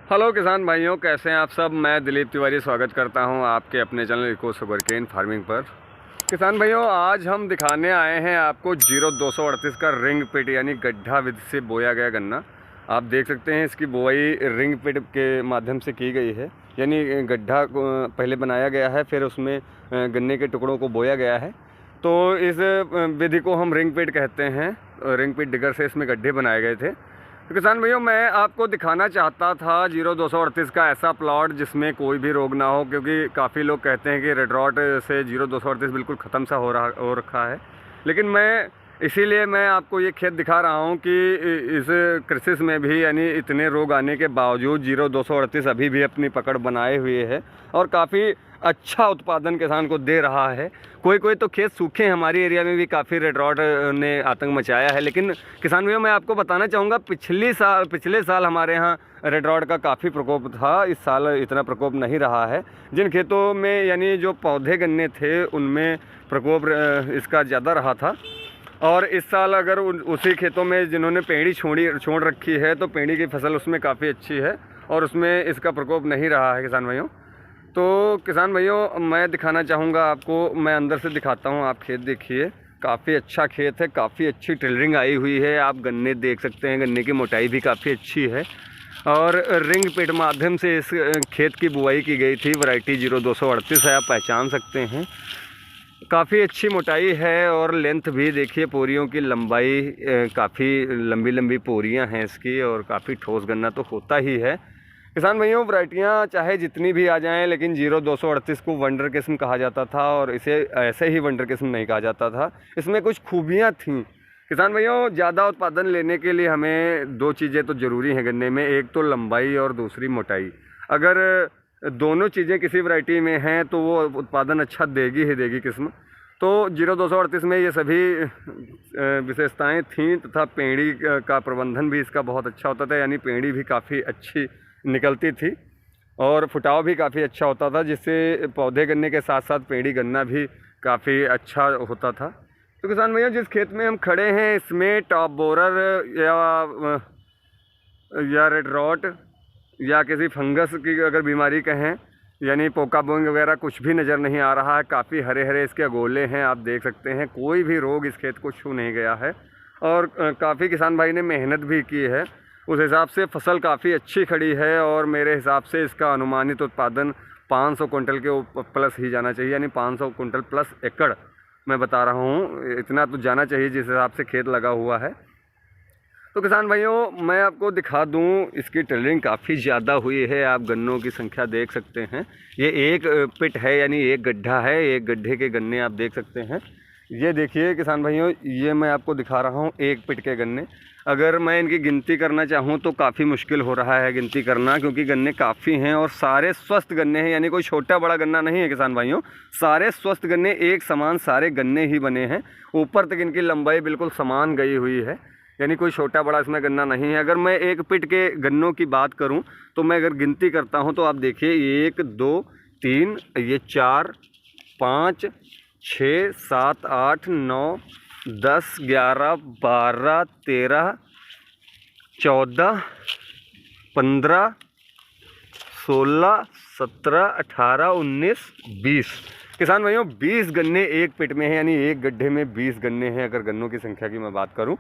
Hello किसान भाइयों, कैसे हैं आप सब। मैं दिलीप तिवारी स्वागत करता हूं आपके अपने चैनल इको सुगरकेन फार्मिंग पर। किसान भाइयों, आज हम दिखाने आए हैं आपको 0238 का रिंग पिट यानी गड्ढा विधि से बोया गया गन्ना। आप देख सकते हैं इसकी बुआई रिंग पिट के माध्यम से की गई है, यानी गड्ढा पहले बनाया गया है, फिर उसमें गन्ने के टुकड़ों को बोया गया है। तो इस विधि को हम रिंग पिट कहते हैं। रिंग पिट डिगर से इसमें गड्ढे बनाए गए थे। तो किसान भैया, मैं आपको दिखाना चाहता था 0238 का ऐसा प्लॉट जिसमें कोई भी रोग ना हो, क्योंकि काफ़ी लोग कहते हैं कि रेड रॉट से 0238 बिल्कुल ख़त्म सा हो रखा है। लेकिन इसीलिए मैं आपको ये खेत दिखा रहा हूँ कि इस क्रिसिस में भी यानी इतने रोग आने के बावजूद 0238 अभी भी अपनी पकड़ बनाए हुए है और काफ़ी अच्छा उत्पादन किसान को दे रहा है। कोई कोई तो खेत सूखे हैं, हमारी एरिया में भी काफ़ी रेड रॉट ने आतंक मचाया है। लेकिन किसान भैया, मैं आपको बताना चाहूँगा पिछले साल हमारे यहाँ रेड रॉट का काफ़ी प्रकोप था। इस साल इतना प्रकोप नहीं रहा है। जिन खेतों में यानी जो पौधे गन्ने थे उनमें प्रकोप इसका ज़्यादा रहा था। और इस साल अगर उसी खेतों में जिन्होंने पेड़ी छोड़ रखी है तो पेड़ी की फसल उसमें काफ़ी अच्छी है और उसमें इसका प्रकोप नहीं रहा है किसान भाइयों। तो किसान भाइयों, मैं दिखाना चाहूँगा आपको, मैं अंदर से दिखाता हूँ। आप खेत देखिए, काफ़ी अच्छा खेत है, काफ़ी अच्छी टिलरिंग आई हुई है। आप गन्ने देख सकते हैं, गन्ने की मोटाई भी काफ़ी अच्छी है और रिंग पिट माध्यम से इस खेत की बुआई की गई थी। वैरायटी 0238 है, आप पहचान सकते हैं। काफ़ी अच्छी मोटाई है और लेंथ भी देखिए, पोरियों की लंबाई काफ़ी लंबी लंबी पोरियां हैं इसकी और काफ़ी ठोस गन्ना तो होता ही है। किसान भाइयों, वैरायटियाँ चाहे जितनी भी आ जाएं, लेकिन 0238 को वंडर किस्म कहा जाता था और इसे ऐसे ही वंडर किस्म नहीं कहा जाता था। इसमें कुछ खूबियाँ थीं। किसान भाइयों, ज़्यादा उत्पादन लेने के लिए हमें दो चीज़ें तो ज़रूरी हैं गन्ने में, एक तो लंबाई और दूसरी मोटाई। अगर दोनों चीज़ें किसी वैरायटी में हैं तो वो उत्पादन अच्छा देगी ही देगी किस्म। तो 0238 में ये सभी विशेषताएं थीं तथा पेड़ी का प्रबंधन भी इसका बहुत अच्छा होता था, यानी पेड़ी भी काफ़ी अच्छी निकलती थी और फुटाव भी काफ़ी अच्छा होता था, जिससे पौधे गन्ने के साथ साथ पेड़ी गन्ना भी काफ़ी अच्छा होता था। तो किसान भैया, जिस खेत में हम खड़े हैं इसमें टॉप बोरर या रेड रॉट या किसी फंगस की अगर बीमारी कहें, यानी पोका बोंग वगैरह, कुछ भी नज़र नहीं आ रहा है। काफ़ी हरे हरे इसके अगोले हैं, आप देख सकते हैं। कोई भी रोग इस खेत को छू नहीं गया है और काफ़ी किसान भाई ने मेहनत भी की है। उस हिसाब से फसल काफ़ी अच्छी खड़ी है और मेरे हिसाब से इसका अनुमानित उत्पादन 500 कुंटल के प्लस ही जाना चाहिए, यानी 500 कुंटल प्लस एकड़ मैं बता रहा हूँ। इतना तो जाना चाहिए जिस हिसाब से खेत लगा हुआ है। तो किसान भाइयों, मैं आपको दिखा दूं, इसकी टिलरिंग काफ़ी ज़्यादा हुई है। आप गन्नों की संख्या देख सकते हैं। ये एक पिट है, यानी एक गड्ढा है। एक गड्ढे के गन्ने आप देख सकते हैं। ये देखिए किसान भाइयों, ये मैं आपको दिखा रहा हूँ एक पिट के गन्ने। अगर मैं इनकी गिनती करना चाहूँ तो काफ़ी मुश्किल हो रहा है गिनती करना, क्योंकि गन्ने काफ़ी हैं और सारे स्वस्थ गन्ने हैं, यानी कोई छोटा बड़ा गन्ना नहीं है किसान भाइयों। सारे स्वस्थ गन्ने, एक समान सारे गन्ने ही बने हैं। ऊपर तक इनकी लंबाई बिल्कुल समान गई हुई है, यानी कोई छोटा बड़ा इसमें गन्ना नहीं है। अगर मैं एक पिट के गन्नों की बात करूं तो मैं अगर गिनती करता हूं तो आप देखिए 1 2 3, ये 4 5 6 7 8 9 10 11 12 13 14 15 16 17 18 19 20। किसान भाइयों, 20 गन्ने एक पिट में हैं, यानी एक गड्ढे में 20 गन्ने हैं अगर गन्नों की संख्या की मैं बात करूं।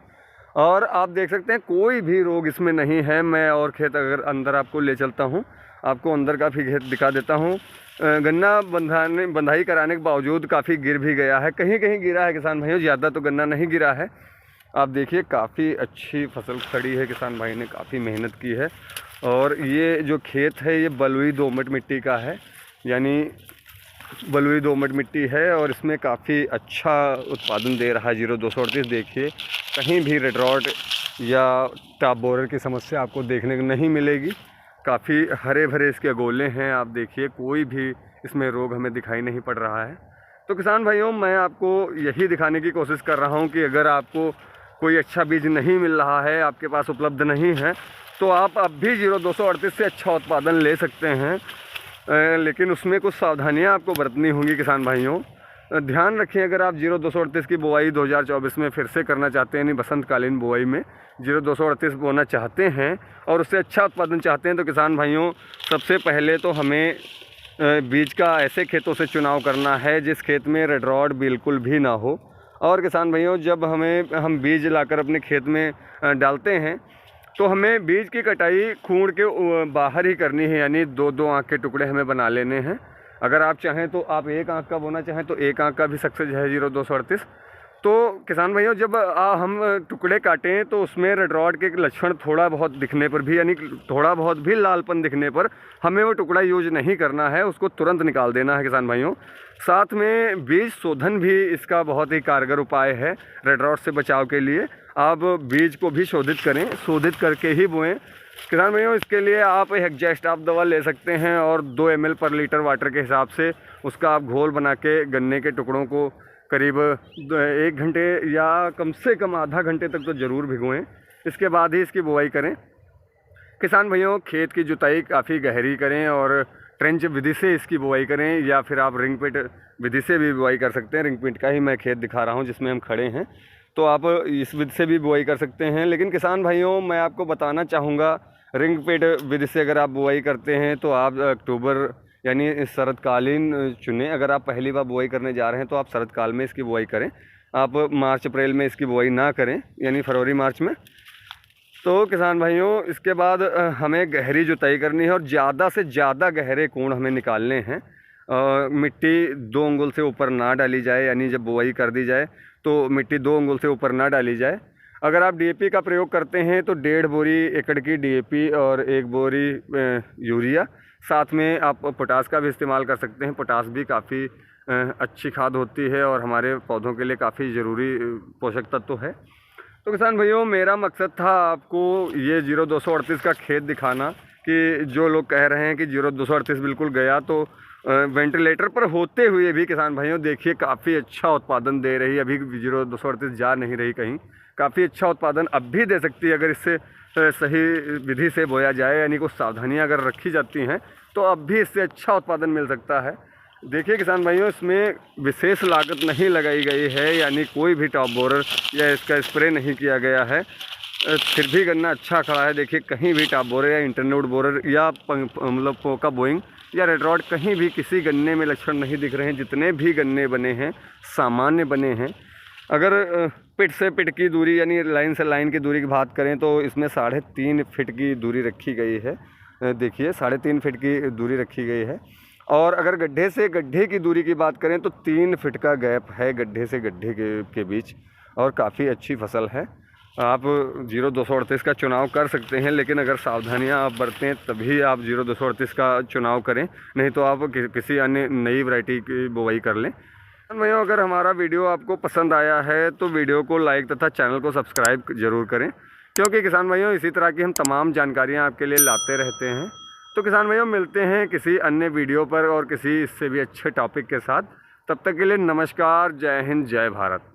और आप देख सकते हैं कोई भी रोग इसमें नहीं है। मैं और खेत अगर अंदर आपको ले चलता हूं, आपको अंदर का भी खेत दिखा देता हूं। गन्ना बंधाई कराने के बावजूद काफ़ी गिर भी गया है, कहीं कहीं गिरा है किसान भाइयों, ज़्यादा तो गन्ना नहीं गिरा है। आप देखिए, काफ़ी अच्छी फसल खड़ी है, किसान भाई ने काफ़ी मेहनत की है। और ये जो खेत है ये बलुई दोमट मिट्टी का है, यानी बलुई दोमट मिट्टी है और इसमें काफ़ी अच्छा उत्पादन दे रहा है 0238। देखिए, कहीं भी रेड रॉट या टॉप बोरर की समस्या आपको देखने को नहीं मिलेगी। काफ़ी हरे भरे इसके गोले हैं, आप देखिए, कोई भी इसमें रोग हमें दिखाई नहीं पड़ रहा है। तो किसान भाइयों, मैं आपको यही दिखाने की कोशिश कर रहा हूँ कि अगर आपको कोई अच्छा बीज नहीं मिल रहा है, आपके पास उपलब्ध नहीं है, तो आप अब भी 0238 से अच्छा उत्पादन ले सकते हैं। लेकिन उसमें कुछ सावधानियां आपको बरतनी होंगी किसान भाइयों। ध्यान रखें, अगर आप 0238 की बुआई 2024 में फिर से करना चाहते हैं, यानी बसंतकालीन बुआई में 0238 बोना चाहते हैं और उससे अच्छा उत्पादन चाहते हैं, तो किसान भाइयों सबसे पहले तो हमें बीज का ऐसे खेतों से चुनाव करना है जिस खेत में रेड रॉड बिल्कुल भी ना हो। और किसान भाइयों जब हम बीज लाकर अपने खेत में डालते हैं तो हमें बीज की कटाई खूंड के बाहर ही करनी है, यानी 2-2 आँख के टुकड़े हमें बना लेने हैं। अगर आप चाहें तो आप 1 आँख का बोना चाहें तो 1 आँख का भी सक्सेस है 0238। तो किसान भाइयों जब हम टुकड़े काटें तो उसमें रेड रॉड के लक्षण थोड़ा बहुत दिखने पर भी, यानी थोड़ा बहुत भी लालपन दिखने पर हमें वो टुकड़ा यूज नहीं करना है, उसको तुरंत निकाल देना है किसान भाइयों। साथ में बीज शोधन भी इसका बहुत ही कारगर उपाय है रेड रॉड से बचाव के लिए। आप बीज को भी शोधित करें, शोधित करके ही बोएं किसान भाइयों। इसके लिए आप हेक्सास्टाफ दवा ले सकते हैं और 2 ml पर लीटर वाटर के हिसाब से उसका आप घोल बना के गन्ने के टुकड़ों को करीब 1 घंटे या कम से कम आधा घंटे तक तो ज़रूर भिगोएं। इसके बाद ही इसकी बुआई करें। किसान भाइयों खेत की जुताई काफ़ी गहरी करें और ट्रेंच विधि से इसकी बुआई करें, या फिर आप रिंग पिट विधि से भी बुआई कर सकते हैं। रिंग पिट का ही मैं खेत दिखा रहा हूं जिसमें हम खड़े हैं, तो आप इस विधि से भी बुआई कर सकते हैं। लेकिन किसान भाइयों मैं आपको बताना चाहूँगा, रिंग पिट विधि से अगर आप बुआई करते हैं तो आप अक्टूबर यानी शरदकालीन चुनें। अगर आप पहली बार बुआई करने जा रहे हैं तो आप शरदकाल में इसकी बुआई करें, आप मार्च अप्रैल में इसकी बुआई ना करें, यानी फरवरी मार्च में। तो किसान भाइयों इसके बाद हमें गहरी जुताई करनी है और ज़्यादा से ज़्यादा गहरे कोण हमें निकालने हैं। मिट्टी 2 अंगुल से ऊपर ना डाली जाए, यानी जब बुआई कर दी जाए तो मिट्टी 2 अंगुल से ऊपर ना डाली जाए। अगर आप डीएपी का प्रयोग करते हैं तो 1.5 बोरी एकड़ की डीएपी और 1 बोरी यूरिया, साथ में आप पोटास का भी इस्तेमाल कर सकते हैं। पोटास भी काफ़ी अच्छी खाद होती है और हमारे पौधों के लिए काफ़ी ज़रूरी पोषक तत्व है। तो किसान भाइयों मेरा मकसद था आपको ये 0238 का खेत दिखाना, कि जो लोग कह रहे हैं कि 0238 बिल्कुल गया, तो वेंटिलेटर पर होते हुए भी किसान भाइयों देखिए काफ़ी अच्छा उत्पादन दे रही है। अभी 0238 जा नहीं रही कहीं, काफ़ी अच्छा उत्पादन अब भी दे सकती है अगर इससे सही विधि से बोया जाए, यानी कुछ सावधानियां अगर रखी जाती हैं तो अब भी इससे अच्छा उत्पादन मिल सकता है। देखिए किसान भाइयों इसमें विशेष लागत नहीं लगाई गई है, यानी कोई भी टॉप बोरर या इसका स्प्रे नहीं किया गया है, फिर भी गन्ना अच्छा खड़ा है। देखिए कहीं भी टॉप बोरर या इंटरनोड बोरर या मतलब पोका बोइंग या रेड रॉड कहीं भी किसी गन्ने में लक्षण नहीं दिख रहे हैं। जितने भी गन्ने बने हैं सामान्य बने हैं। अगर पिट से पिट की दूरी यानी लाइन से लाइन की दूरी की बात करें तो इसमें 3.5 फीट की दूरी रखी गई है। देखिए 3.5 फीट की दूरी रखी गई है। और अगर गड्ढे से गड्ढे की दूरी की बात करें तो 3 फीट का गैप है गड्ढे से गड्ढे के बीच, और काफ़ी अच्छी फसल है। आप 0238 का चुनाव कर सकते हैं, लेकिन अगर सावधानियां आप बरतें तभी आप 0238 का चुनाव करें, नहीं तो आप किसी अन्य नई वैरायटी की बुवाई कर लें। भाइयों अगर हमारा वीडियो आपको पसंद आया है तो वीडियो को लाइक तथा चैनल को सब्सक्राइब ज़रूर करें, क्योंकि किसान भाइयों इसी तरह की हम तमाम जानकारियाँ आपके लिए लाते रहते हैं। तो किसान भाइयों मिलते हैं किसी अन्य वीडियो पर और किसी इससे भी अच्छे टॉपिक के साथ। तब तक के लिए नमस्कार, जय हिंद, जय भारत।